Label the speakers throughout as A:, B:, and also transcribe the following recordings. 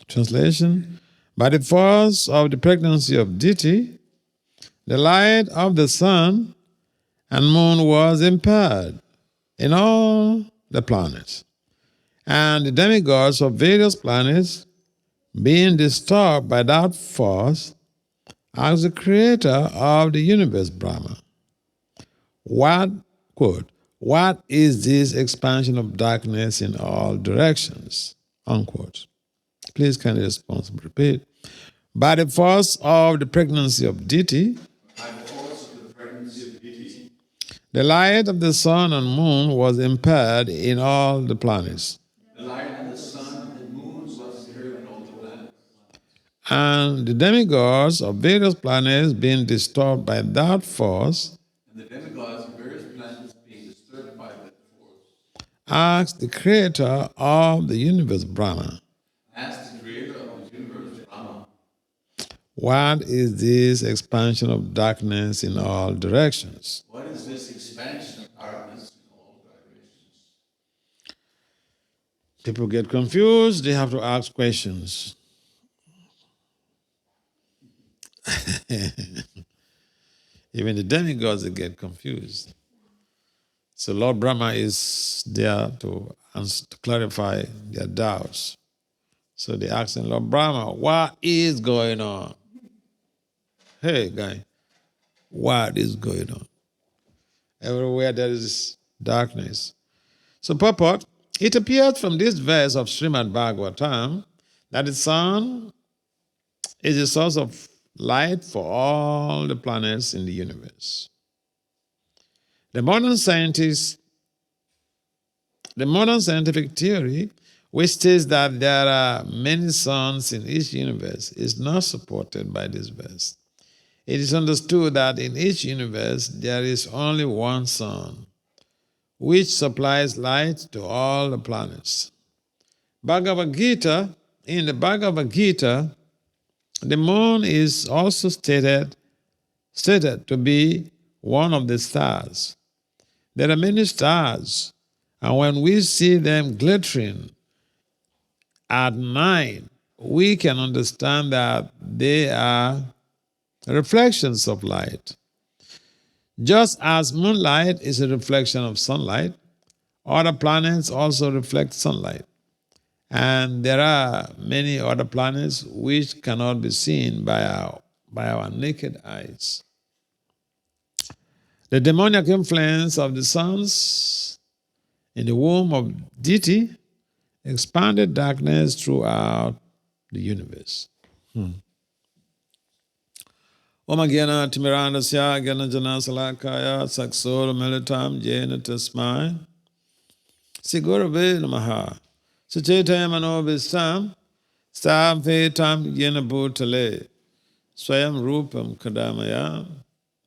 A: Translation: by the force of the pregnancy of deity, the light of the sun and moon was impaired in all the planets, and the demigods of various planets, being disturbed by that force, asked the creator of the universe, Brahma, what, quote, what is this expansion of darkness in all directions, unquote. Please kindly responsibly repeat. By the force of the pregnancy of deity, the light of the sun and moon was impaired in all the planets.
B: The light of the sun and moon was impaired in all the planets.
A: And the demigods of various planets being disturbed by that force,
B: and the demigods of various planets being disturbed by that force,
A: asked the creator of the universe, Brahma,
B: asked the creator of the universe, Brahma,
A: what is this expansion of darkness in all directions?
B: what is this expansion of darkness in all directions?
A: People get confused, they have to ask questions. Even the demigods, they get confused. So Lord Brahma is there to clarify their doubts. So they ask him, Lord Brahma, what is going on? Hey, guy, what is going on? Everywhere there is darkness. So purport, it appears from this verse of Srimad Bhagavatam that the sun is a source of light for all the planets in the universe. The modern scientific theory, which states that there are many suns in each universe, is not supported by this verse. It is understood that in each universe there is only one sun, which supplies light to all the planets. Bhagavad Gita, in the Bhagavad Gita, the moon is also stated to be one of the stars. There are many stars, and when we see them glittering at night, we can understand that they are reflections of light. Just as moonlight is a reflection of sunlight, other planets also reflect sunlight. And there are many other planets which cannot be seen by our naked eyes. The demoniac influence of the suns in the womb of deity expanded darkness throughout the universe. Om Agyana Timirandasya Gyana Jana Salakaya Saksor Militam Jena Tasmai Sigurave Namaha Sucheta Manobistam Stam Fetam Yena Bhutale Swayam Rupam Kadamaya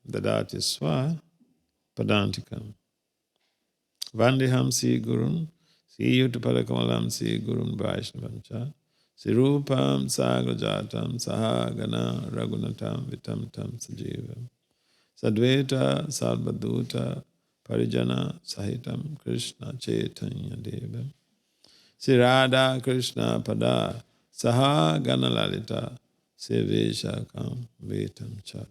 A: Dadati Swa Padantikam Vandiham Si Gurun Si Yutapalakamalam Si Gurun Vaishnavancha Sirupam Sagrajatam Sahagana Ragunatam Vitam Tam Sajivam Sadveta Sarvaduta Parijana Sahitam Krishna Chaitanya Devam Sirada Krishna Pada Sahagana Lalita Seveshakam Vetam Cha.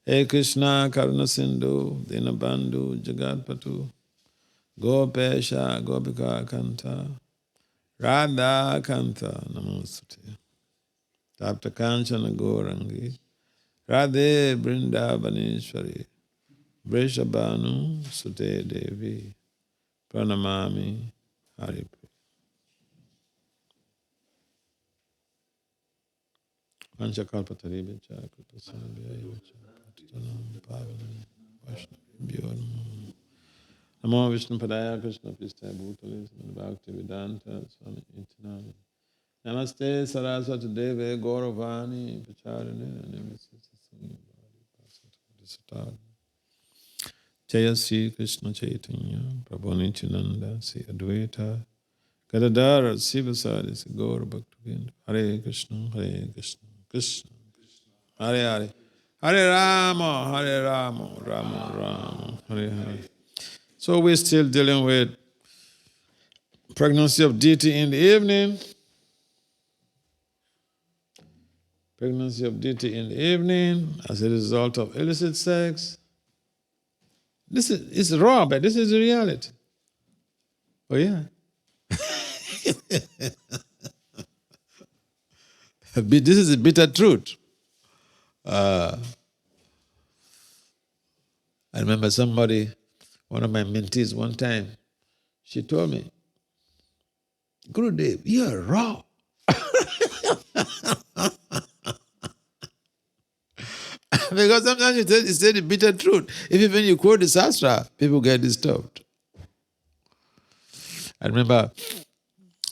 A: Hey Krishna Karuna Sindhu Dinabandhu Jagatpatu Gopesha Gopika Kanta Radha Kanta Namosute Tapta Kanchana Gorangi Radhe Brindavaneshwari Vrishabhanu Sute Devi Pranamami Haripu. Panchakalpataribecha Kripasandhyayevacha Tanam Pavanam Vaishnavibhyo Namo Vishnu Padaya Krishna Pristaya Bhutale Bhakti Vedanta Swami Itinami Namaste Saraswati Deve Gauravani Pacharine Namaste Jaya Sri Krishna Chaitanya Prabhu Nityananda Sri Advaita Gadadhara Sivasadi Sri Gaura Bhaktivinoda Hare Krishna Krishna Hare Hare Hare Rama Rama Rama Hare Hare. So we're still dealing with Pregnancy of deity in the evening. Pregnancy of deity in the evening as a result of illicit sex. This is it's raw, but this is the reality. Oh yeah. This is a bitter truth. I remember somebody, one of my mentees one time, she told me, Gurudev, you are raw. Because sometimes you say the bitter truth. If when you quote the Shastra, people get disturbed. I remember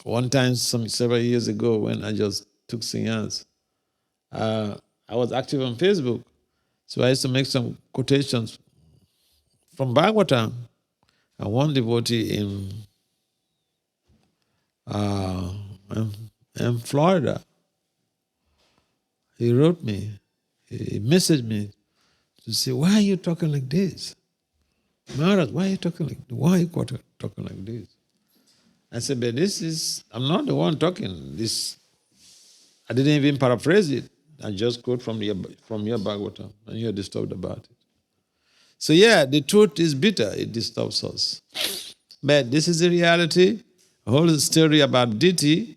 A: one time, several years ago, when I just took sannyas, I was active on Facebook, so I used to make some quotations from Bhagavatam. And one devotee uh, in Florida, he wrote me, he messaged me to say, why are you talking like this? Maharaj, why are you talking like this? I said, but I'm not the one talking. I didn't even paraphrase it. I just quote from your Bhagavatam, and you're disturbed about it. So yeah, the truth is bitter. It disturbs us. But this is the reality. The whole story about deity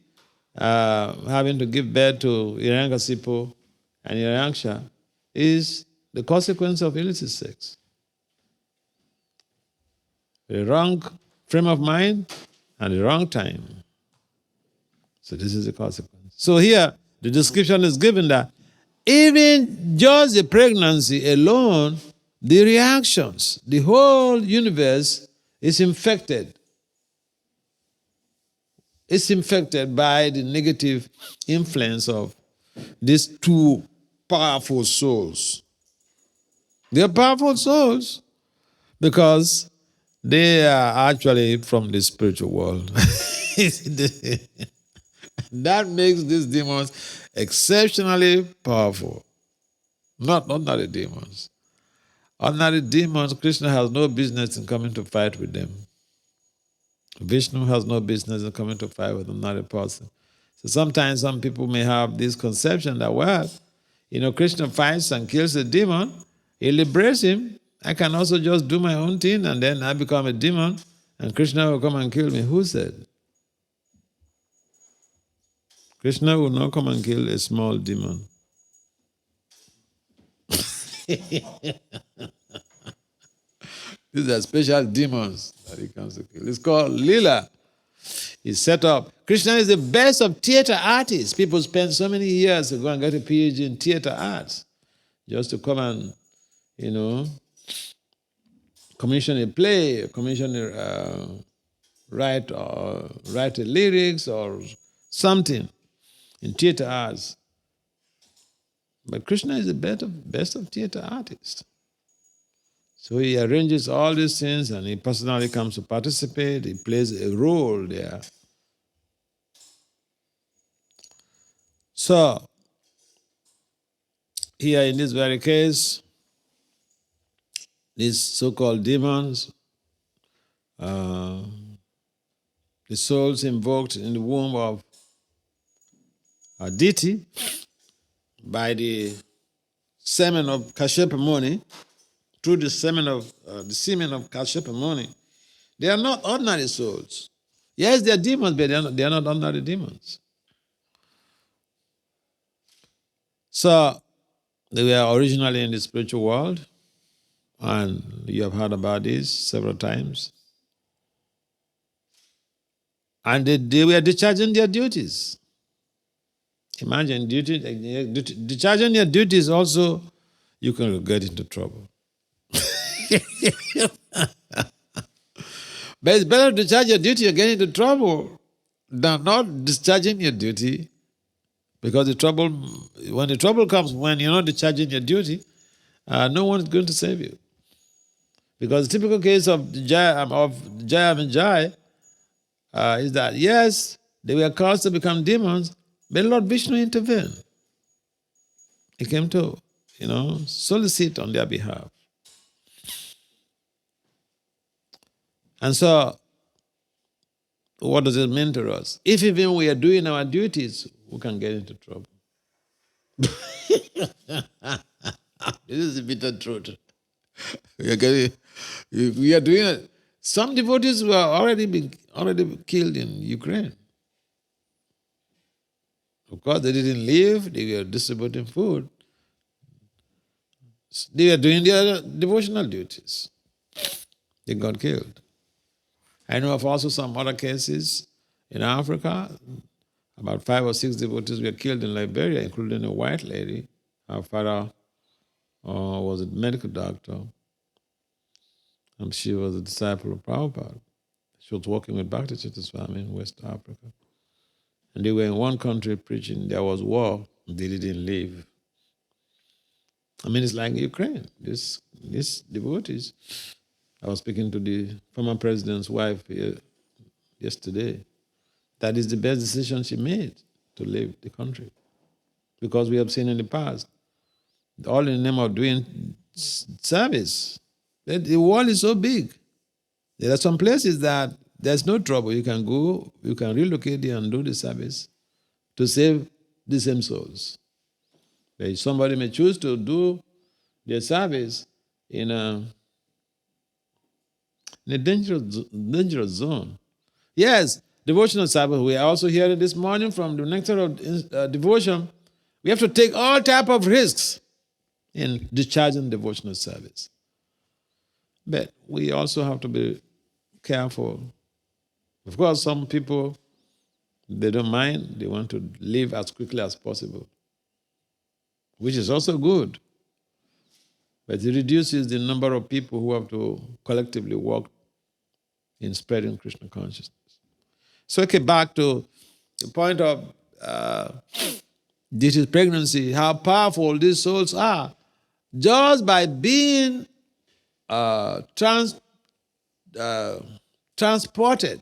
A: having to give birth to Hiranyakasipu and Hiranyaksha is the consequence of illicit sex. The wrong frame of mind and the wrong time. So this is the consequence. So here, the description is given that even just the pregnancy alone, the reactions, the whole universe is infected. It's infected by the negative influence of these two powerful souls. They are powerful souls because they are actually from the spiritual world. That makes these demons exceptionally powerful. Not ordinary demons. Ordinary demons, Krishna has no business in coming to fight with them. Vishnu has no business in coming to fight with another person. So sometimes some people may have this conception that, well, Krishna fights and kills a demon, he liberates him. I can also just do my own thing and then I become a demon and Krishna will come and kill me. Who said? Krishna will not come and kill a small demon. These are special demons that he comes to kill. It's called Lila. He's set up. Krishna is the best of theater artists. People spend so many years to go and get a PhD in theater arts just to come and, commission a play, commission write a lyrics or something in theater arts. But Krishna is the best of theater artists. So he arranges all these things and he personally comes to participate. He plays a role there. So, here in this very case, these so-called demons, the souls invoked in the womb of a deity by the semen of Kashyapa Muni, through the semen of Kashyapa Muni, they are not ordinary souls. Yes, they are demons, but they are not ordinary demons. So, they were originally in the spiritual world, and you have heard about this several times. And they were discharging their duties. Imagine, discharging your duties also, you can get into trouble. But it's better to discharge your duty, you're getting into trouble, than not discharging your duty. Because when the trouble comes, when you're not discharging your duty, no one is going to save you. Because the typical case of Jaya and Jai is that, yes, they were caused to become demons, but Lord Vishnu intervened. He came to, solicit on their behalf. And so, what does it mean to us? If even we are doing our duties, we can get into trouble. This is the bitter truth. We are doing it. Some devotees were already killed in Ukraine. Of course, they didn't leave, they were distributing food. They were doing their devotional duties. They got killed. I know of also some other cases in Africa. About 5 or 6 devotees were killed in Liberia, including a white lady. Her father was a medical doctor, and she was a disciple of Prabhupada. She was working with Bhakti Swami in West Africa. And they were in one country preaching, there was war, they didn't leave. I mean, it's like Ukraine. These devotees. I was speaking to the former president's wife yesterday. That is the best decision she made, to leave the country. Because we have seen in the past, all in the name of doing service. The world is so big. There are some places that there's no trouble. You can go, you can relocate there and do the service to save the same souls. But somebody may choose to do their service in a dangerous zone. Yes, devotional service. We are also hearing this morning from the nectar of devotion. We have to take all type of risks in discharging devotional service. But we also have to be careful. Of course, some people, they don't mind. They want to live as quickly as possible, which is also good. But it reduces the number of people who have to collectively work in spreading Krishna consciousness. So, okay, back to the point of this is pregnancy, how powerful these souls are. Just by being transported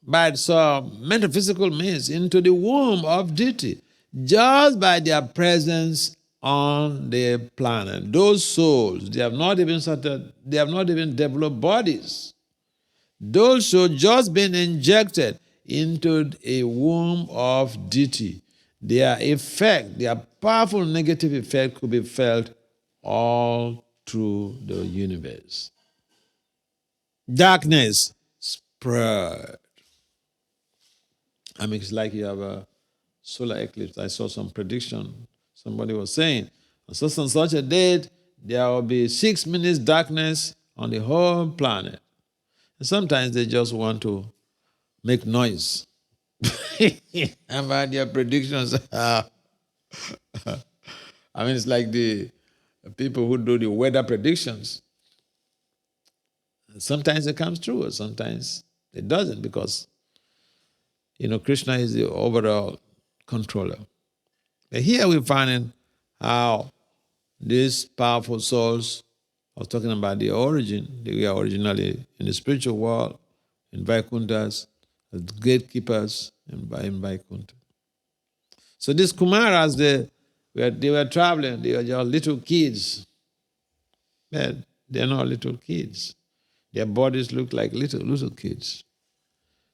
A: by some metaphysical means into the womb of deity, just by their presence on the planet. Those souls, they have not even developed bodies. Those souls just been injected into a womb of deity. Their effect, their powerful negative effect could be felt all through the universe. Darkness spread. I mean, it's like you have a solar eclipse. I saw some prediction. Somebody was saying, on such and such a date, there will be 6 minutes darkness on the whole planet. And sometimes they just want to make noise about their predictions. I mean, it's like the people who do the weather predictions. Sometimes it comes true, or sometimes it doesn't, because Krishna is the overall controller. But here we're finding how these powerful souls, I was talking about the origin, they were originally in the spiritual world, in Vaikunthas, as gatekeepers in Vaikuntha. So these Kumaras, they were traveling, they were just little kids. But they're not little kids. Their bodies look like little kids.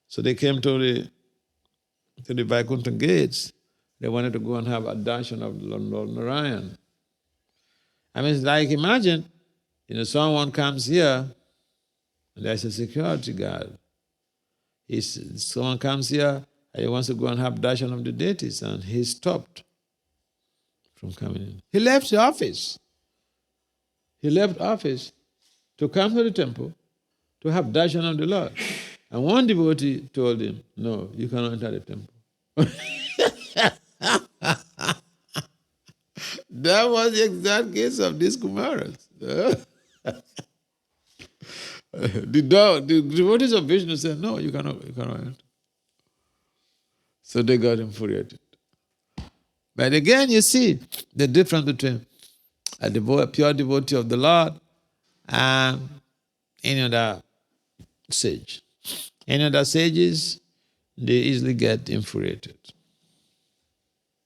A: So they came to the Vaikuntha gates. They wanted to go and have a darshan of Lord Narayan. I mean, it's like, imagine, someone comes here, and there's a security guard. Someone comes here, and he wants to go and have darshan of the deities, and he's stopped from coming in. He left the office. He left office to come to the temple to have darshan of the Lord. And one devotee told him, no, you cannot enter the temple. That was the exact case of these Kumaras. The devotees of Vishnu said, no, you cannot enter. So they got infuriated. But again, you see the difference between a pure devotee of the Lord and any other sage. Any other sages, they easily get infuriated.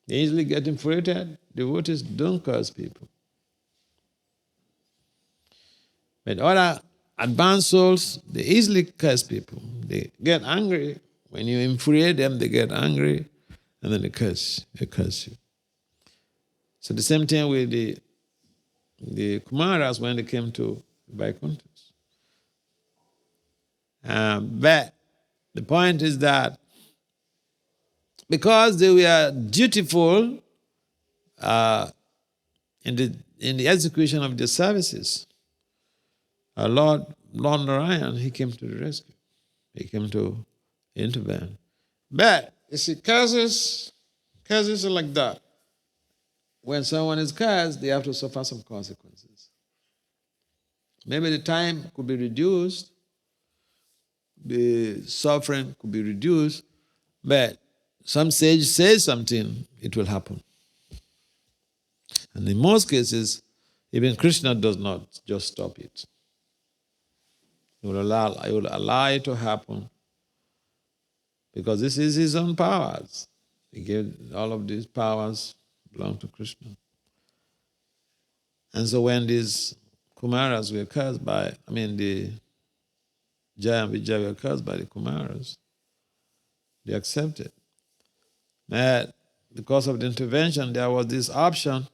A: They easily get infuriated. Devotees don't curse people. But other advanced souls, they easily curse people. They get angry. When you infuriate them, they get angry, and then they curse. They curse you. So the same thing with the Kumaras when they came to Vaikuntha. But the point is that because they were dutiful in the execution of their services, our Lord Narayan, he came to the rescue. He came to intervene. But you see, curses are like that. When someone is cursed, they have to suffer some consequences. Maybe the time could be reduced, the suffering could be reduced, but some sage says something, it will happen. And in most cases, even Krishna does not just stop it. He will allow it to happen because this is his own powers. He gave all of these powers belong to Krishna. And so when these Kumaras were cursed the Jaya and Vijaya were cursed by the Kumaras, they accepted. But because of the intervention, there was this option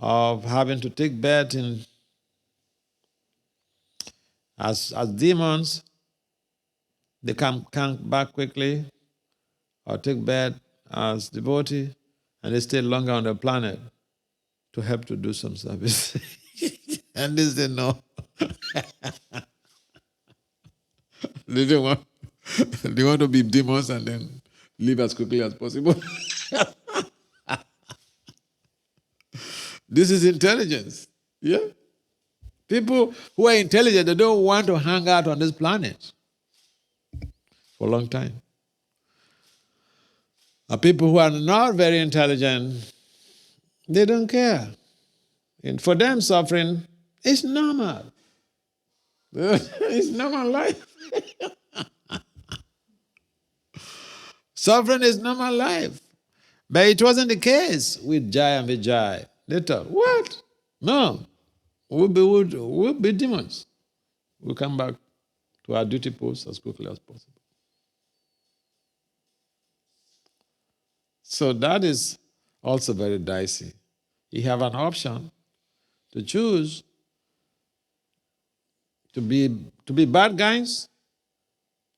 A: of having to take birth as demons. They come back quickly, or take birth as devotee, and they stay longer on the planet to help to do some service. And they said no. They don't want. They want to be demons and then live as quickly as possible. This is intelligence. Yeah? People who are intelligent, they don't want to hang out on this planet for a long time. People who are not very intelligent, they don't care. And for them, suffering is normal. It's normal life. Suffering is normal life. But it wasn't the case with Jaya and Vijay. They thought, what? No. We'll be demons. We'll come back to our duty post as quickly as possible. So that is also very dicey. You have an option to choose to be bad guys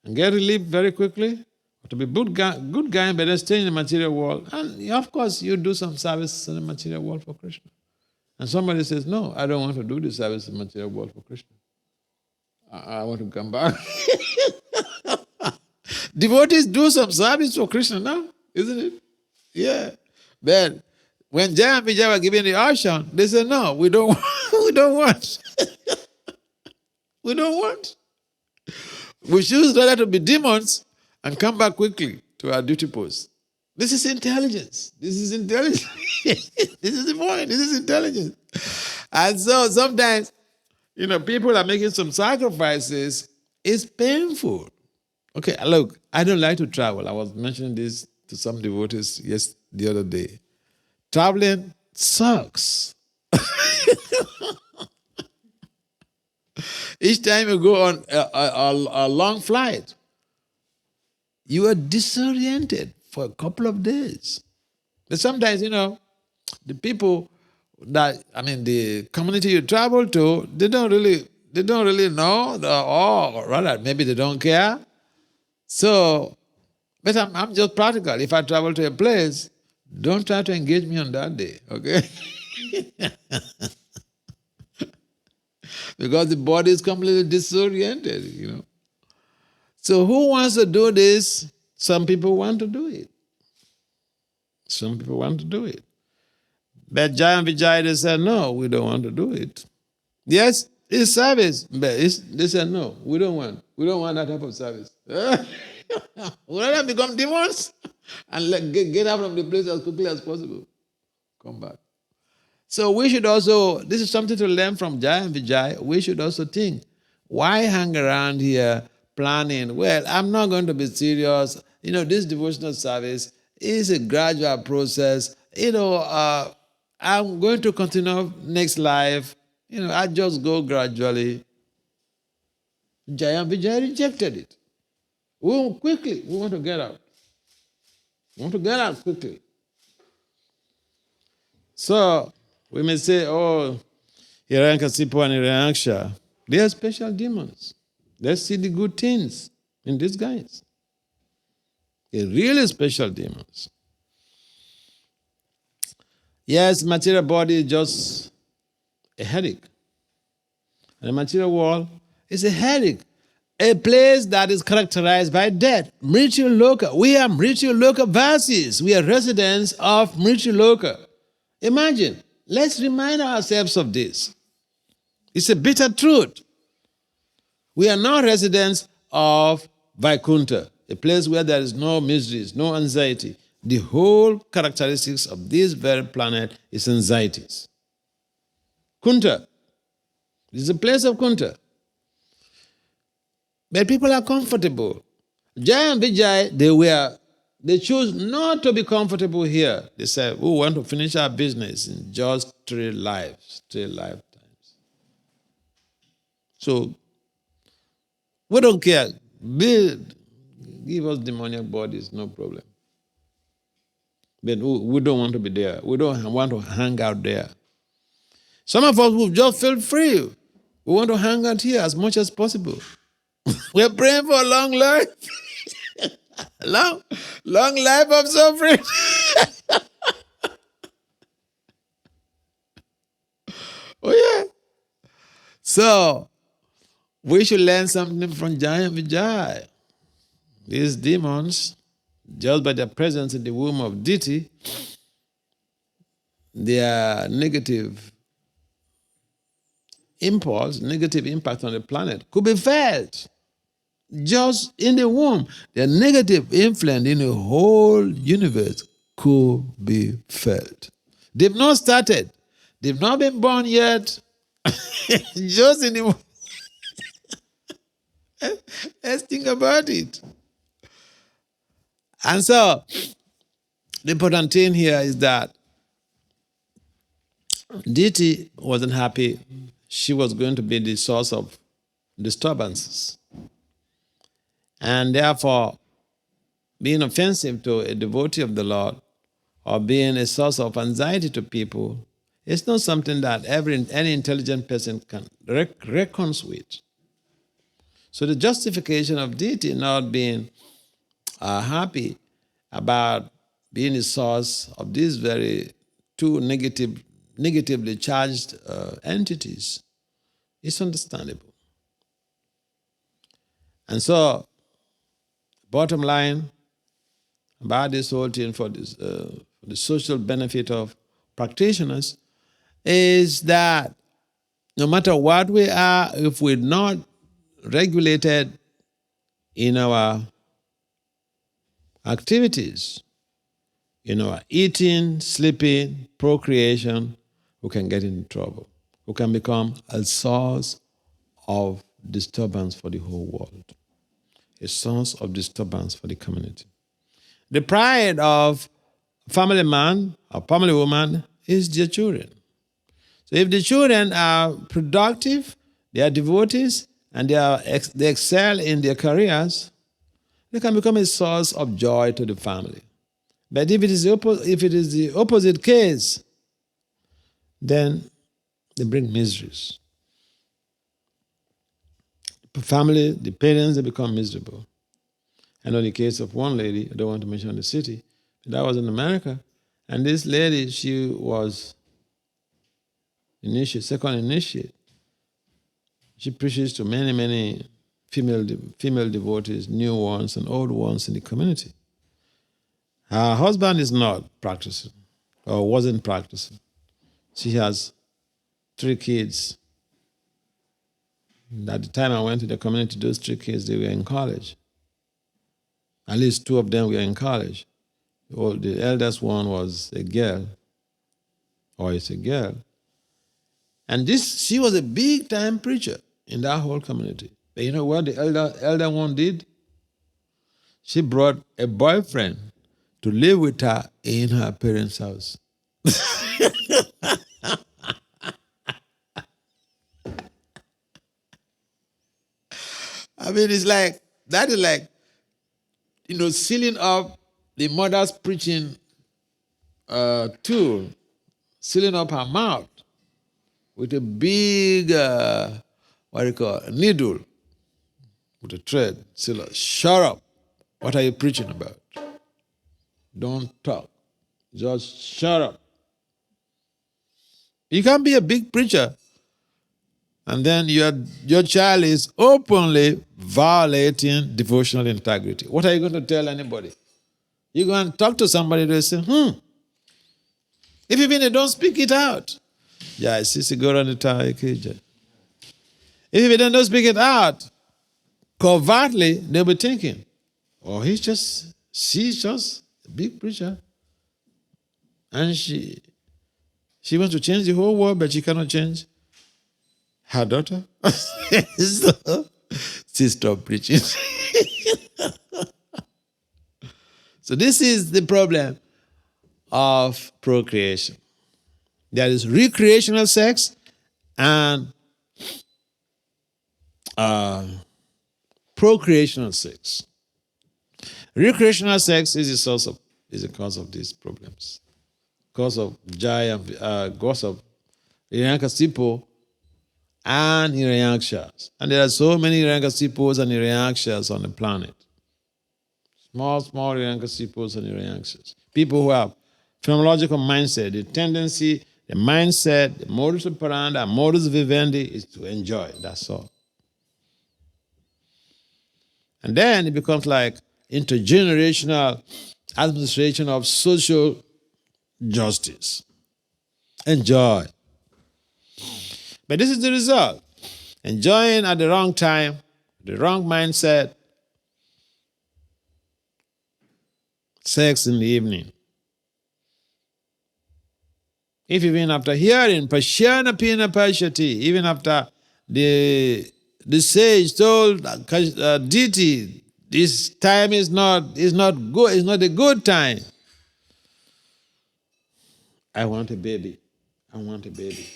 A: and get relief very quickly, or to be good guy but then stay in the material world. And of course, you do some service in the material world for Krishna. And somebody says, no, I don't want to do the service in the material world for Krishna. I want to come back. Devotees do some service for Krishna now, isn't it? Yeah. But when Jaya and Vijaya were given the option, they said, no, we don't want. We don't want. We don't want. We choose rather to be demons and come back quickly to our duty post. This is intelligence. This is intelligence. This is the point. This is intelligence. And so sometimes, people are making some sacrifices. It's painful. Okay, look, I don't like to travel. I was mentioning this to some devotees the other day. Traveling sucks. Each time you go on a long flight, you are disoriented for a couple of days. But sometimes, the people the community you travel to, they don't really know, or rather, maybe they don't care. So, but I'm just practical. If I travel to a place, don't try to engage me on that day, okay? Because the body is completely disoriented, So who wants to do this? Some people want to do it. Some people want to do it. But Jaya and Vijaya, they said, no, we don't want to do it. Yes, it's service, but they said, no, we don't want. We don't want that type of service. We rather become demons and get out from the place as quickly as possible. Come back. So we should also, this is something to learn from Jaya and Vijay, we should also think, why hang around here planning, well, I'm not going to be serious, this devotional service is a gradual process, I'm going to continue next life, I just go gradually. Jaya and Vijay rejected it. We want to get out. We want to get out quickly. So we may say, oh, Hiranyakasipu and Hiranyaksha, they are special demons. Let's see the good things in these guys. They're really special demons. Yes, material body is just a headache. And the material world is a headache. A place that is characterized by death. Mrityu Loka. We are Mrityu Loka Vasis. We are residents of Mrityu Loka. Imagine. Let's remind ourselves of this. It's a bitter truth. We are not residents of Vaikuntha, a place where there is no miseries, no anxiety. The whole characteristics of this very planet is anxieties. Kunta. This is a place of Kunta. But people are comfortable. Jai and Vijay, they choose not to be comfortable here. They said, we want to finish our business in just 3 lifetimes. So, we don't care. Give us demoniac bodies, no problem. But we don't want to be there. We don't want to hang out there. Some of us will just feel free. We want to hang out here as much as possible. We're praying for a long life. long life of suffering. Oh, yeah. So, we should learn something from Jaya and Vijay. These demons, just by their presence in the womb of deity, their negative impulse, negative impact on the planet could be felt just in the womb. Their negative influence in the whole universe could be felt. They've not started. They've not been born yet. Just in the womb. Let's think about it. And so, the important thing here is that deity wasn't happy. She was going to be the source of disturbances. And therefore, being offensive to a devotee of the Lord or being a source of anxiety to people is not something that any intelligent person can reckon with. So the justification of deity not being happy about being the source of these very two negatively charged entities is understandable. And so, bottom line about this whole thing for the social benefit of practitioners is that no matter what we are, if we're not regulated in our activities, in our eating, sleeping, procreation, we can get into trouble. We can become a source of disturbance for the whole world, a source of disturbance for the community. The pride of a family man or family woman is their children. So if the children are productive, they are devotees, and they excel in their careers, they can become a source of joy to the family. But if it is the opposite case, then they bring miseries. The family, the parents, they become miserable. I know the case of one lady, I don't want to mention the city, but that was in America, and this lady, she was second initiate. She preaches to many female devotees, new ones and old ones in the community. Her husband is not practicing, or wasn't practicing. She has 3 kids. At the time I went to the community, those 3 kids, they were in college. At least 2 of them were in college. The eldest one was a girl, or is a girl. And she was a big-time preacher in that whole community. But you know what the elder one did? She brought a boyfriend to live with her in her parents' house. I mean, it's like, that is like, sealing up the mother's preaching tool, sealing up her mouth with a big, needle, with a thread. Seal, shut up. What are you preaching about? Don't talk. Just shut up. You can't be a big preacher and then your child is openly violating devotional integrity. What are you going to tell anybody? You go and talk to somebody, they say, If even they don't speak it out. Yeah, it's go on the tower. If you don't speak it out, covertly, they'll be thinking, oh, she's just a big preacher. And she wants to change the whole world, but she cannot change her daughter. So, she stopped preaching. So this is the problem of procreation. There is recreational sex and procreational sex. Recreational sex is the cause of these problems. Cause of cause of Hiranyakasipu and Hiranyakshas. And there are so many Hiranyakasipus and Hiranyakshas on the planet. Small Hiranyakasipus and Hiranyakshas. People who have phenomenological mindset, the mindset, the modus operandi, and modus vivendi is to enjoy. That's all. And then it becomes like intergenerational administration of social justice. Enjoy. But this is the result. Enjoying at the wrong time, the wrong mindset, sex in the evening. If even after hearing Pashyana Pina Pashyati, even after the sage told deity, this time is not good, it's not a good time. I want a baby. I want a baby.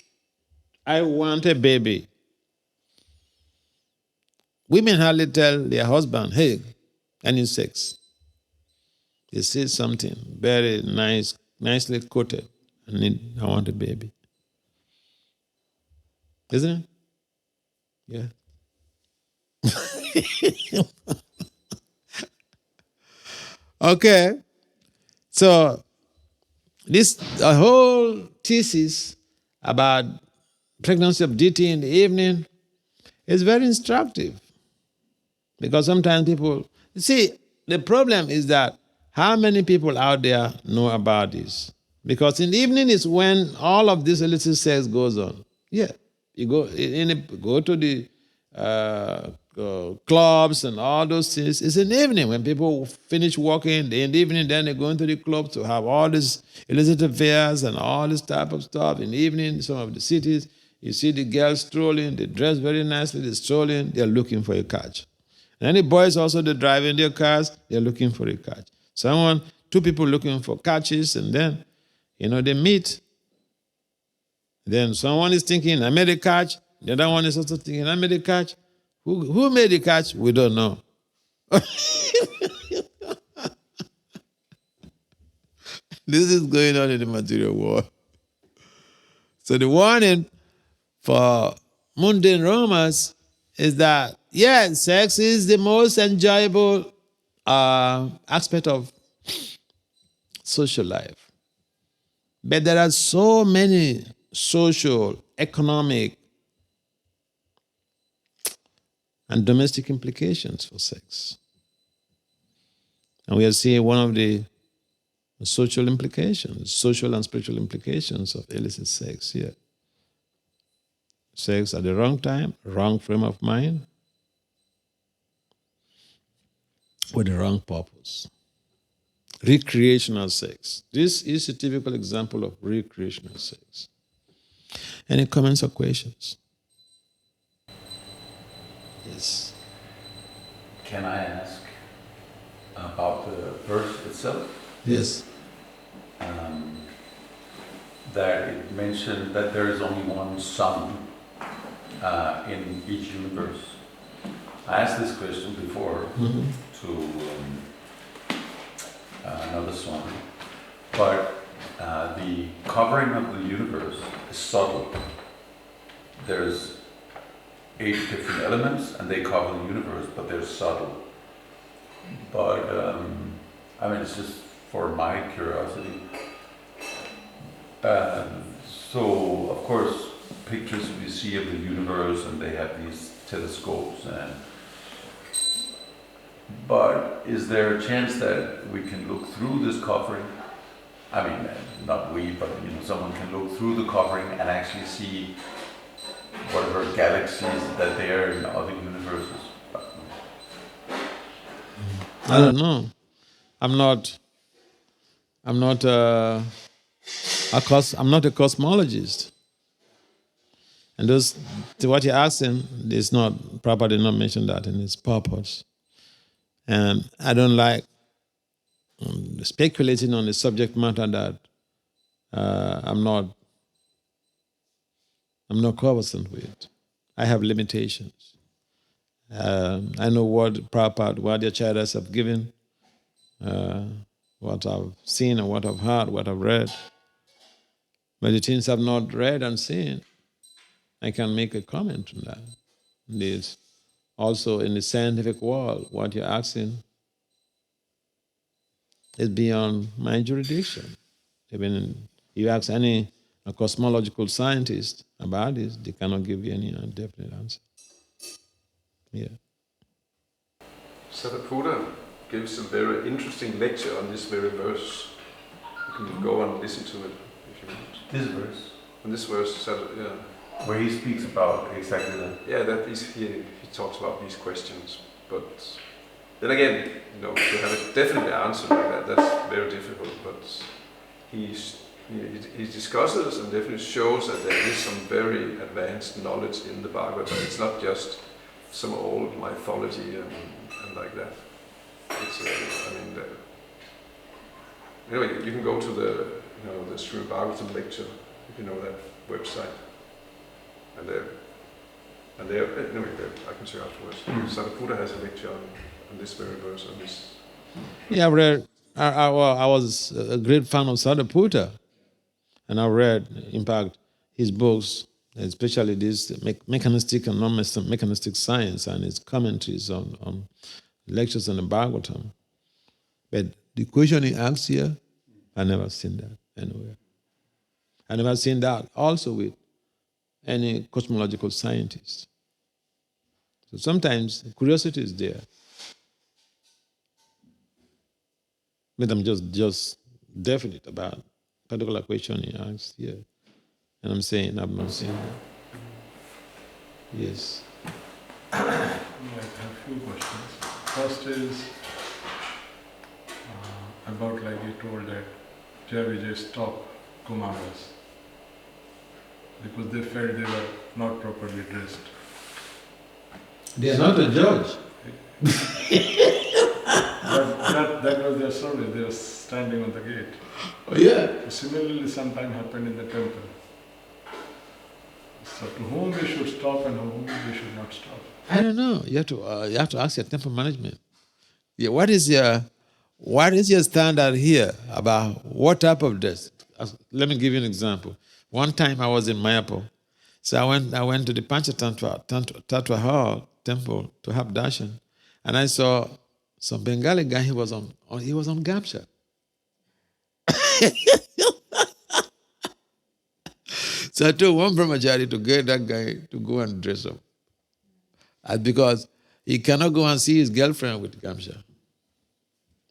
A: I want a baby. Women hardly tell their husband, hey, I need sex. They say something very nice, nicely quoted. I want a baby. Isn't it? Yeah. Okay. So this whole thesis about pregnancy of deity in the evening is very instructive. Because sometimes people, see, the problem is that how many people out there know about this? Because in the evening is when all of this illicit sex goes on. Yeah, you go to the clubs and all those things. It's in the evening when people finish working. In the evening, then they go into the clubs to have all these illicit affairs and all this type of stuff. In the evening, some of the cities, you see the girls strolling. They dress very nicely. They're strolling. They're looking for a catch. And the boys also, they're driving their cars. They're looking for a catch. Two people looking for catches, and then, they meet. Then someone is thinking, I made a catch. The other one is also thinking, I made a catch. Who made the catch? We don't know. This is going on in the material world. So the warning for mundane romance is that, yes, sex is the most enjoyable aspect of social life. But there are so many social, economic, and domestic implications for sex. And we are seeing one of the social implications, social and spiritual implications of illicit sex here. Sex at the wrong time, wrong frame of mind, with the wrong purpose. Recreational sex. This is a typical example of recreational sex. Any comments or questions? Yes.
B: Can I ask about the verse itself?
A: Yes.
B: That it mentioned that there is only one sun in each universe.
C: I asked this question before to another Swami, but the covering of the universe is subtle. There's 8 different elements and they cover the universe, but they're subtle. But I mean, it's just for my curiosity. So, of course, pictures we see of the universe, and they have these telescopes. But is there a chance that we can look through this covering? I mean, not we, but someone can look through the covering and actually see whatever galaxies that they are in other universes.
A: I don't know. I'm not a cosmologist. And what you're asking is not, Prabhupada did not mention that in his purpose. And I don't like speculating on the subject matter that I'm not conversant with. I have limitations. I know what Prabhupada, what the acharyas have given, what I've seen and what I've heard, what I've read. But the things I've not read and seen, I can make a comment on that. This also in the scientific world, what you're asking is beyond my jurisdiction. Even you ask any cosmological scientist about this, they cannot give you any definite answer. Yeah.
D: Sariputta gives a very interesting lecture on this very verse. You can go and listen to it if you want.
C: This verse?
D: On this verse, yeah.
C: Where he speaks about exactly that?
D: Yeah, he talks about these questions. But then again, to have a definite answer like that, that's very difficult. But he discusses and definitely shows that there is some very advanced knowledge in the Bhagavatam. It's not just some old mythology and like that. It's anyway, you can go to the Sri Bhagavatam lecture if you know that website, and anyway, I can show you afterwards. Sariputta has a lecture on this very verse on this.
A: Yeah, I've read. I was a great fan of Sariputta, and I read, in fact, his books, especially this mechanistic and non-mechanistic science, and his commentaries on lectures on the Bhagavatam. But the question he asks here, I never seen that anywhere. I never seen that also with any cosmological scientist. So sometimes curiosity is there. But I'm just definite about particular question he asked here. And I'm saying I've not seen that. Yes.
E: I have a few questions. First is about, like you told, that Jai Vijay stopped Kumaras because they felt they were not properly dressed.
A: They are not a judge.
E: That was their service. They were standing on the gate.
A: Oh yeah.
E: Similarly, sometime happened in the temple. So to whom we should stop and whom we should not stop?
A: I don't know. You have to ask your temple management. Yeah, what is your standard here about what type of dress? Let me give you an example. One time I was in Mayapur, so I went to the Panchatattva Hall temple to have darshan, and I saw some Bengali guy. He was on gamcha. So I told one brahmachari to get that guy to go and dress up. Because he cannot go and see his girlfriend with gamcha.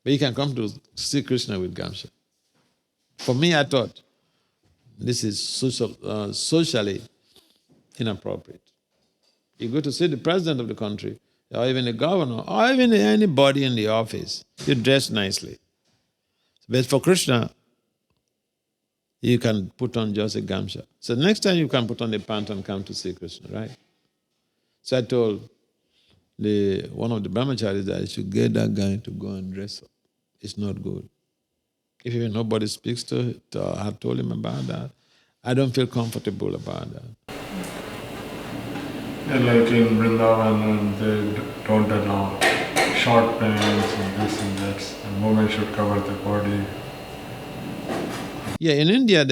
A: But he can come to see Krishna with gamcha. For me, I thought this is socially inappropriate. You go to see the president of the country, or even the governor, or even anybody in the office, you dress nicely. But for Krishna, you can put on just a gamcha. So next time you can put on the pant and come to see Krishna, right? So I told one of the brahmacharis that I should get that guy to go and dress up. It's not good. If even nobody speaks to it, I have told him about that, I don't feel comfortable about that.
E: Yeah, like in Vrindavan, and they don't allow short pants and this and that, and women should cover their body.
A: Yeah, in India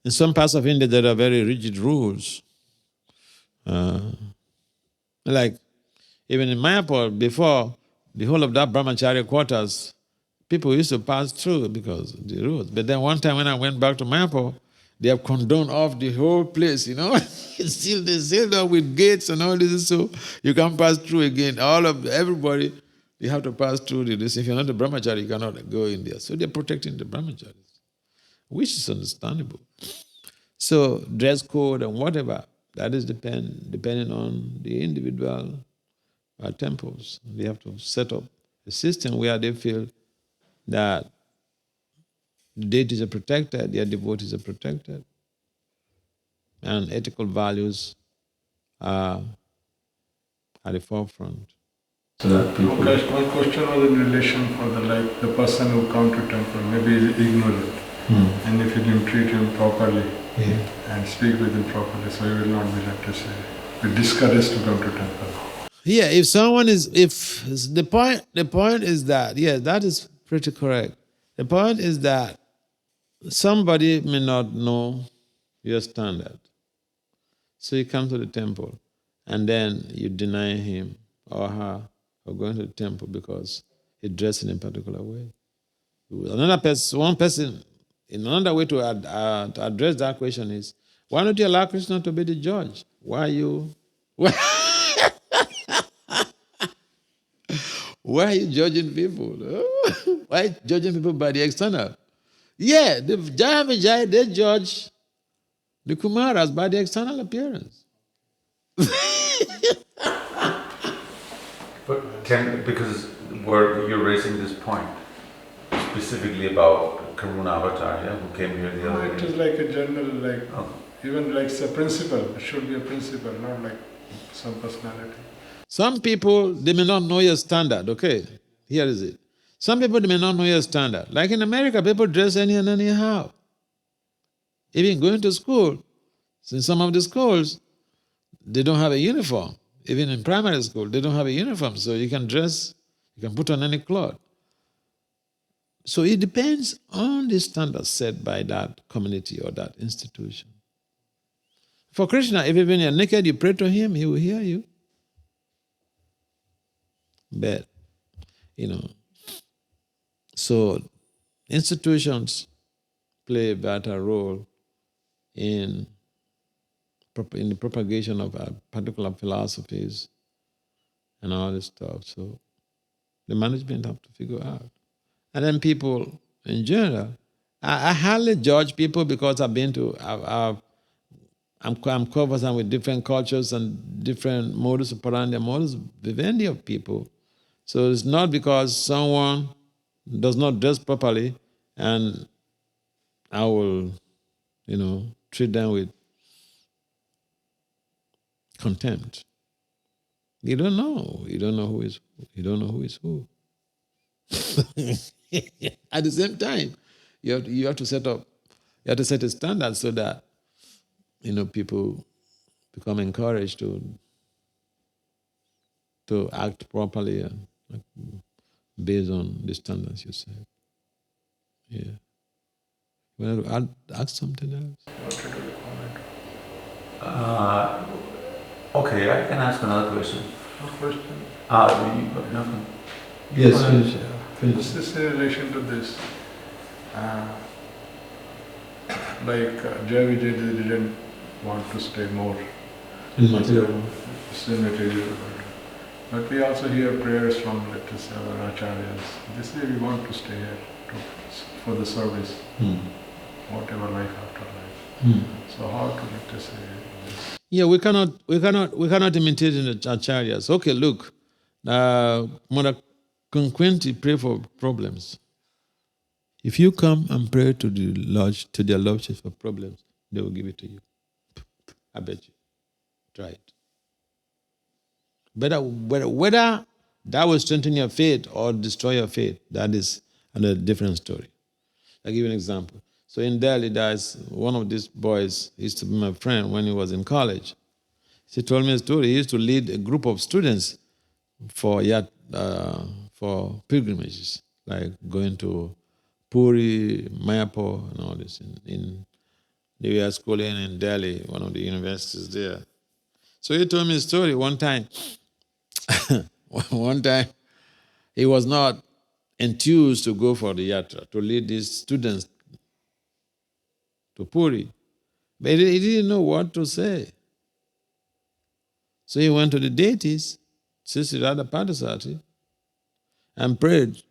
A: in some parts of India there are very rigid rules. Like even in Mayapur, before the whole of that brahmacharya quarters, people used to pass through because of the rules. But then one time when I went back to Mayapur, they have condoned off the whole place, It's still they sealed up with gates and all this, so you can't pass through again. Everybody, you have to pass through this. If you're not a brahmachari, you cannot go in there. So they're protecting the brahmacharis, which is understandable. So dress code and whatever, that is depending on the individual temples. They have to set up a system where they feel that the deities are protected, their devotees are protected, and ethical values are at the forefront.
C: So that people.
E: Okay, one question was in relation for the person who come to temple, maybe is ignorant, and if you didn't treat him properly and speak with him properly, so he will not be, let us say, be discouraged to come to temple.
A: Yeah, if the point is that, yes, that is pretty correct. The point is that somebody may not know your standard. So you come to the temple and then you deny him or her of going to the temple because he dressed in a particular way. One person, in another way to address that question is, why don't you allow Krishna to be the judge? Why are you judging people? Why judging people by the external? Yeah, the Jaya Vijay, they judge the Kumaras by the external appearance.
C: But because you're raising this point specifically about Karuna Avatar, who came here the other
E: It
C: day.
E: is like a general, even like it's a principle. It should be a principle, not like some personality.
A: Some people, they may not know your standard, okay? Here is it. Some people, they may not know your standard. Like in America, people dress any and anyhow. Even going to school, in some of the schools, they don't have a uniform. Even in primary school, they don't have a uniform, so you can put on any cloth. So it depends on the standards set by that community or that institution. For Krishna, if even you're naked, you pray to him, he will hear you. But, so institutions play a vital role in the propagation of particular philosophies and all this stuff. So the management have to figure out. And then people in general, I hardly judge people because I'm conversant with different cultures and different modus operandi and modus vivendi of people. So it's not because someone does not dress properly and I will, treat them with contempt. You don't know. You don't know who is who. You don't know who is who. At the same time, you have to set a standard so that people become encouraged to act properly and based on the standards you set. Yeah. You want to ask something else?
C: Okay, I can ask another question.
E: No question.
C: Nothing.
A: Yes,
E: This is in relation to this. Jai Vijay didn't want to stay more.
A: in material.
E: Still material world. But we also hear prayers from, let us say, our acharyas. They say we want to stay here for the service, whatever life after life. So how to, let us say, this?
A: Yeah, we cannot imitate in the acharyas. Okay, look, Mother Kunkwenti pray for problems. If you come and pray to the lodge, to their lodges for problems, they will give it to you. I bet you. Try it. Whether that will strengthen your faith or destroy your faith, that is another different story. I'll give you an example. So in Delhi, there's one of these boys, he used to be my friend when he was in college. She told me a story. He used to lead a group of students for pilgrimages, like going to Puri, Mayapur, and all this in the ISKCON in Delhi, one of the universities there. So he told me a story one time. One time, he was not enthused to go for the yatra, to lead these students to Puri. But he didn't know what to say. So he went to the deities, Sri Radha Padasati, and prayed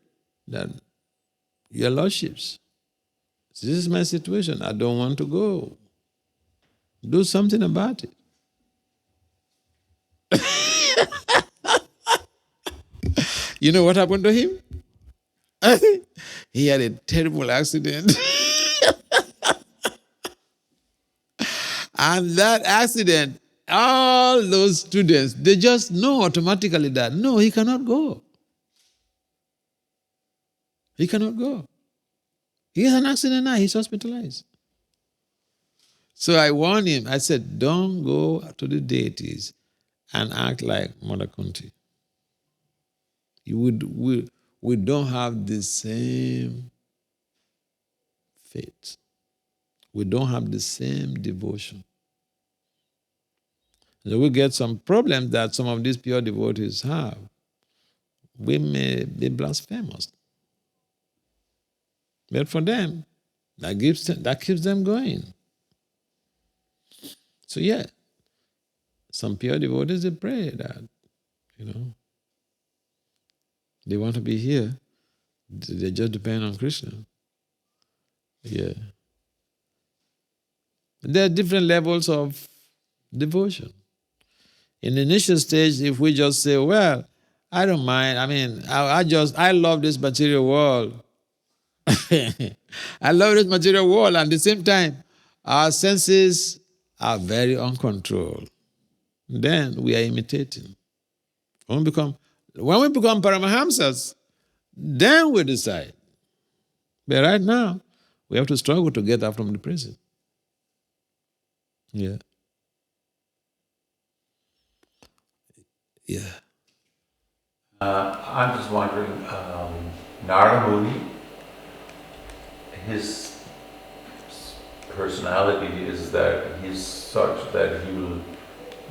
A: that, Your Lordships, this is my situation. I don't want to go. Do something about it. You know what happened to him? He had a terrible accident. And that accident, all those students, they just know automatically that, no, he cannot go. He cannot go. He has an accident now, he's hospitalized. So I warned him, I said, don't go to the deities and act like Mother Kunti. We don't have the same faith. We don't have the same devotion. So we get some problems that some of these pure devotees have. We may be blasphemous. But for them, that keeps them going. So yeah, some pure devotees, they pray that, they want to be here. They just depend on Krishna. Yeah. There are different levels of devotion. In the initial stage, if we just say, well, I don't mind, I love this material world. I love this material world, and at the same time, our senses are very uncontrolled. Then we are imitating. When we become Paramahamsas, then we decide. But right now, we have to struggle to get out from the prison. Yeah. Yeah.
C: I'm just wondering, Narada Muni, his personality is that he's such that he will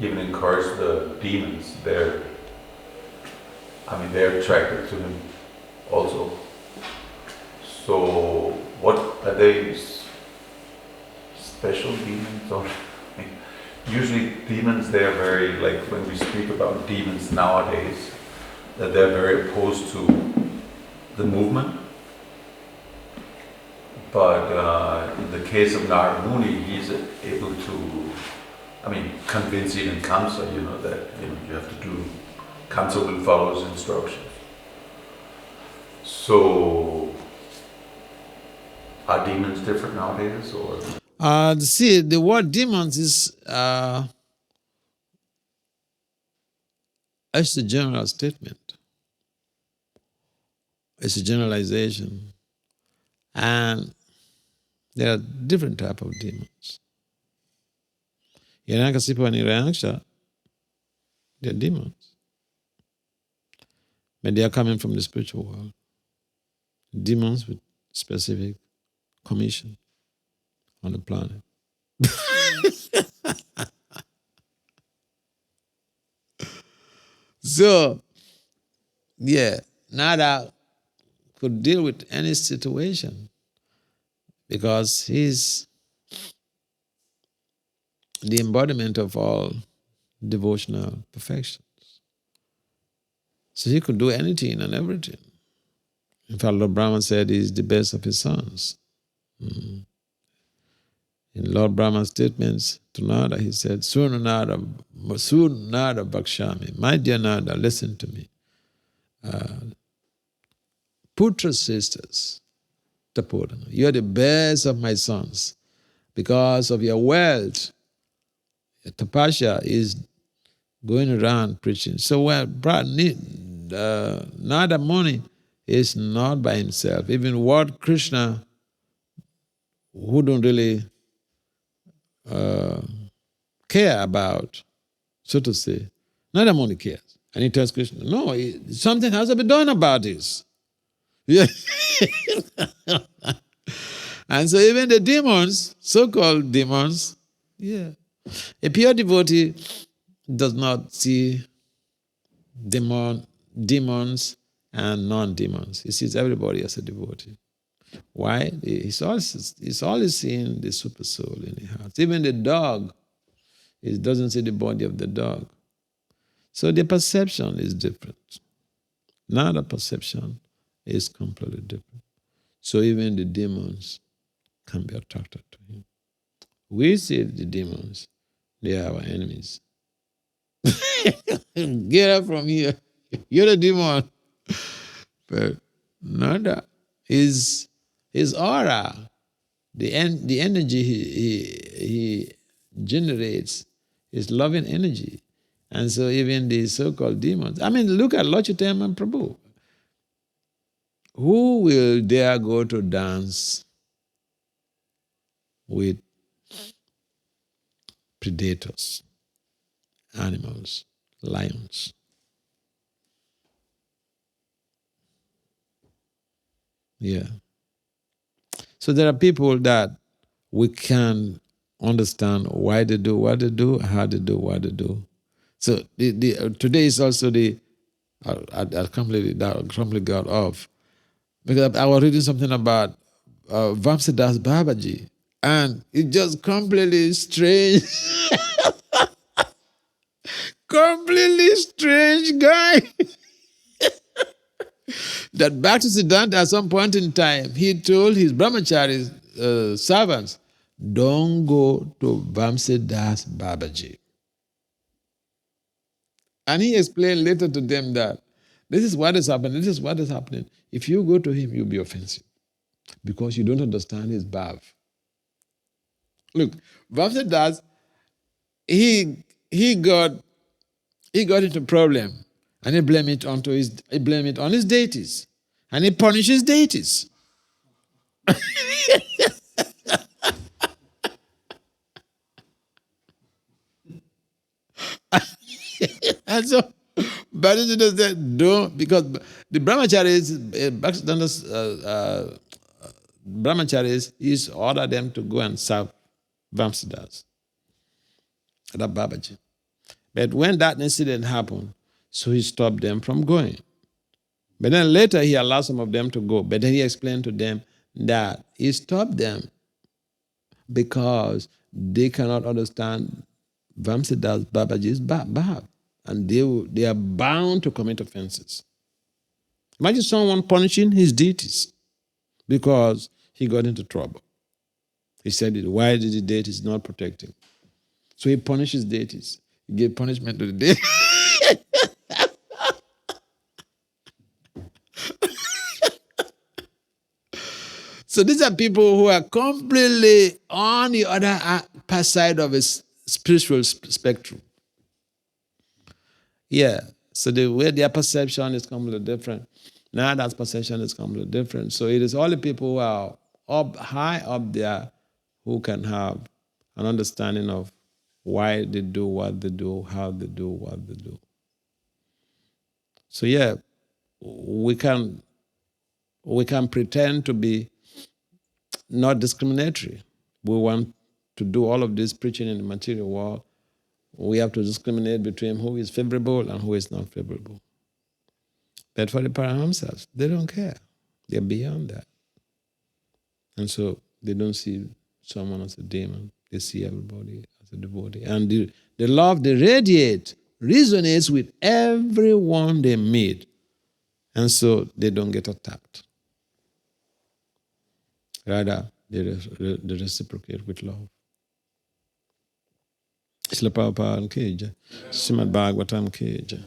C: even encourage the demons. They're attracted to him also. So what are they, special demons? Or usually demons, they're very, like when we speak about demons nowadays, that they're very opposed to the movement. But in the case of Narada Muni, he's able to, convince even Kamsa, that you have to do, Kamsa will follow his instructions. So, are demons different nowadays, or?
A: See, the word demons is it's a general statement. It's a generalization. And there are different types of demons. Hiranyakasipu and Hiranyaksha, they're demons. But they are coming from the spiritual world. Demons with specific commission on the planet. So, yeah, Nada could deal with any situation because he's the embodiment of all devotional perfections. So he could do anything and everything. In fact, Lord Brahma said he's the best of his sons. In Lord Brahma's statements to Nada, he said, Surna Nada Bhakshami. My dear Nada, listen to me. Putra sisters, Tapodana, you're the best of my sons. Because of your wealth, Tapasya is going around preaching. So Nada Muni is not by himself. Even what Krishna, who don't really care about so to say. Not that money cares. And he tells Krishna, no, something has to be done about this. Yeah. And so even the demons, so-called demons, yeah. A pure devotee does not see demons and non-demons. He sees everybody as a devotee. Why? He's always seeing the super soul in the heart. Even the dog, he doesn't see the body of the dog. So the perception is different. Now the perception is completely different. So even the demons can be attracted to him. We see the demons, they are our enemies. Get up from here. You're the demon. But not that. His aura, the energy he generates is loving energy. And so even the so-called demons, I mean, look at Lord Chaitanya Prabhu. Who will dare go to dance with predators, animals, lions? Yeah. So there are people that we can understand why they do what they do, how they do what they do. So today is also I completely got off. Because I was reading something about Vamsidas Babaji, and it just completely strange, completely strange guy. That Bhakti Siddhanta at some point in time, he told his brahmachari servants, don't go to Vamsidas Babaji. And he explained later to them that this is what is happening, this is what is happening. If you go to him, you'll be offensive because you don't understand his bhav. Look, Vamsidas, he got into problem and he blamed it on his deities. And he punishes deities. And so Bhakti said, don't, because the brahmacharis, brahmacharis, he's ordered them to go and serve Vamsidas, that Babaji. But when that incident happened, so he stopped them from going. But then later he allowed some of them to go. But then he explained to them that he stopped them because they cannot understand Vamsidas Babaji's bhav. And they are bound to commit offenses. Imagine someone punishing his deities because he got into trouble. He said, why did the deities not protect him? So he punishes deities. He gave punishment to the deities. So these are people who are completely on the other side of a spiritual spectrum. Yeah, so the way their perception is completely different. Now that perception is completely different. So it is only people who are high up there who can have an understanding of why they do what they do, how they do what they do. So yeah, we can pretend to be not discriminatory. We want to do all of this preaching in the material world. We have to discriminate between who is favorable and who is not favorable. But for the Parahamsas, they don't care. They're beyond that. And so they don't see someone as a demon. They see everybody as a devotee. And the love they radiate resonates with everyone they meet. And so they don't get attacked. Rather, they reciprocate with love. Srila Prabhupada ki jai. Srimad Bhagavatam ki jai.